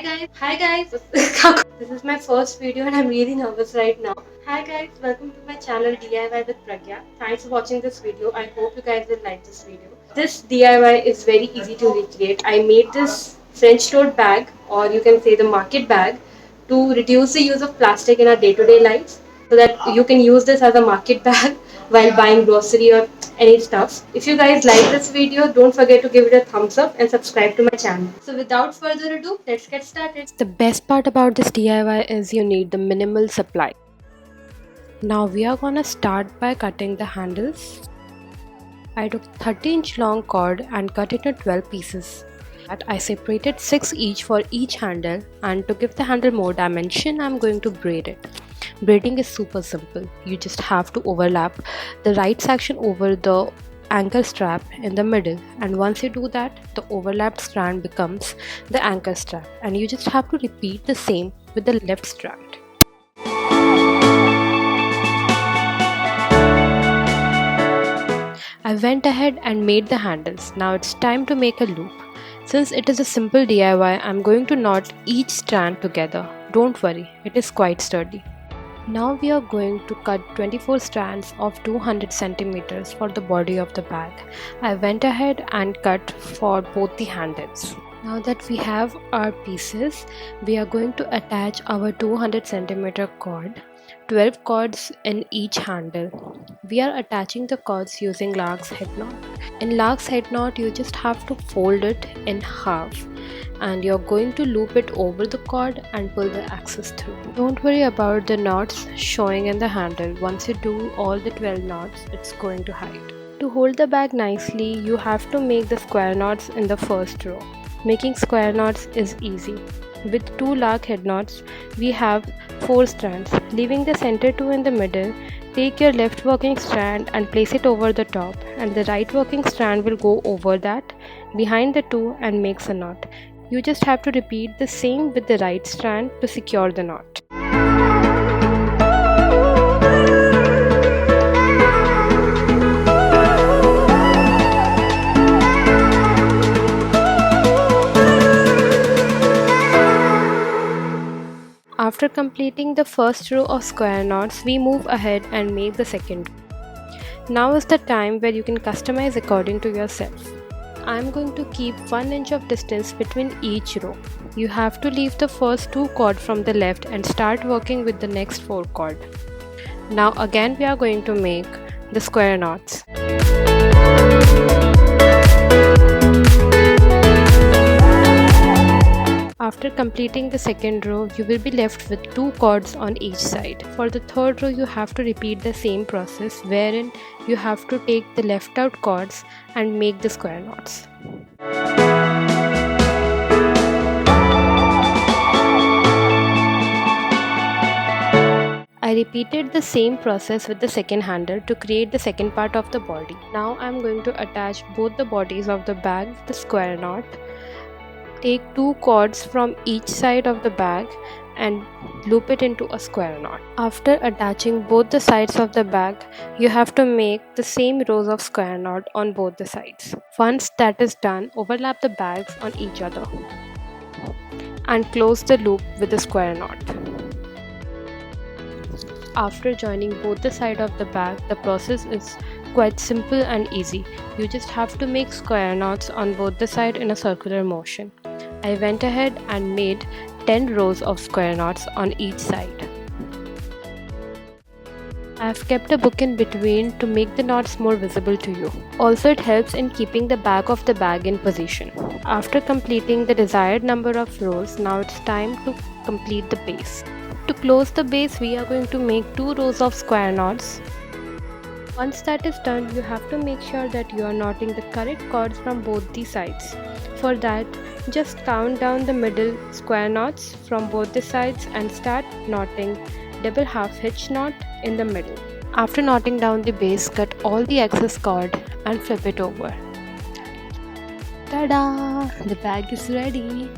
Hi guys. This is my first video and I'm really nervous right now. Hi guys, welcome to my channel DIY with Pragya. Thanks for watching this video. I hope you guys will like this video. This DIY is very easy to recreate. I made this French tote bag, or you can say the market bag, to reduce the use of plastic in our day-to-day lives, so that you can use this as a market bag while buying grocery or any stuff. If you guys like this video, don't forget to give it a thumbs up and subscribe to my channel. So without further ado, let's get started. The best part about this DIY is you need the minimal supply. Now we are gonna start by cutting the handles. I took 30-inch long cord and cut it into 12 pieces. I separated 6 each for each handle, and to give the handle more dimension, I'm going to braid it. Braiding is super simple. You just have to overlap the right section over the anchor strap in the middle, and once you do that, the overlapped strand becomes the anchor strap, and you just have to repeat the same with the left strand. I went ahead and made the handles. Now it's time to make a loop. Since it is a simple DIY, I'm going to knot each strand together. Don't worry, it is quite sturdy. Now we are going to cut 24 strands of 200 centimeters for the body of the bag. I went ahead and cut for both the handles. Now that we have our pieces, we are going to attach our 200 centimeter cord. 12 cords in each handle. We are attaching the cords using Lark's head knot. In Lark's head knot, you just have to fold it in half, and you're going to loop it over the cord and pull the axis through. Don't worry about the knots showing in the handle. Once you do all the 12 knots, it's going to hide. To hold the bag nicely, you have to make the square knots in the first row. Making square knots is easy. With 2 Lark head knots, we have 4 strands. Leaving the center 2 in the middle, take your left working strand and place it over the top, and the right working strand will go over that, behind the 2, and makes a knot. You just have to repeat the same with the right strand to secure the knot. After completing the first row of square knots, we move ahead and make the second. Now is the time where you can customize according to yourself. I am going to keep 1 inch of distance between each row. You have to leave the first 2 cord from the left and start working with the next 4 cord. Now again we are going to make the square knots. After completing the second row, you will be left with 2 cords on each side. For the third row, you have to repeat the same process, wherein you have to take the left out cords and make the square knots. I repeated the same process with the second handle to create the second part of the body. Now I am going to attach both the bodies of the bag with the square knot. Take 2 cords from each side of the bag and loop it into a square knot. After attaching both the sides of the bag, you have to make the same rows of square knot on both the sides. Once that is done, overlap the bags on each other and close the loop with the square knot. After joining both the sides of the bag, the process is quite simple and easy. You just have to make square knots on both the sides in a circular motion. I went ahead and made 10 rows of square knots on each side. I have kept a book in between to make the knots more visible to you. Also, it helps in keeping the back of the bag in position. After completing the desired number of rows, now it's time to complete the base. To close the base, we are going to make 2 rows of square knots. Once that is done, you have to make sure that you are knotting the correct cords from both the sides. For that, just count down the middle square knots from both the sides and start knotting double half hitch knot in the middle. After knotting down the base, cut all the excess cord and flip it over. Ta-da! The bag is ready.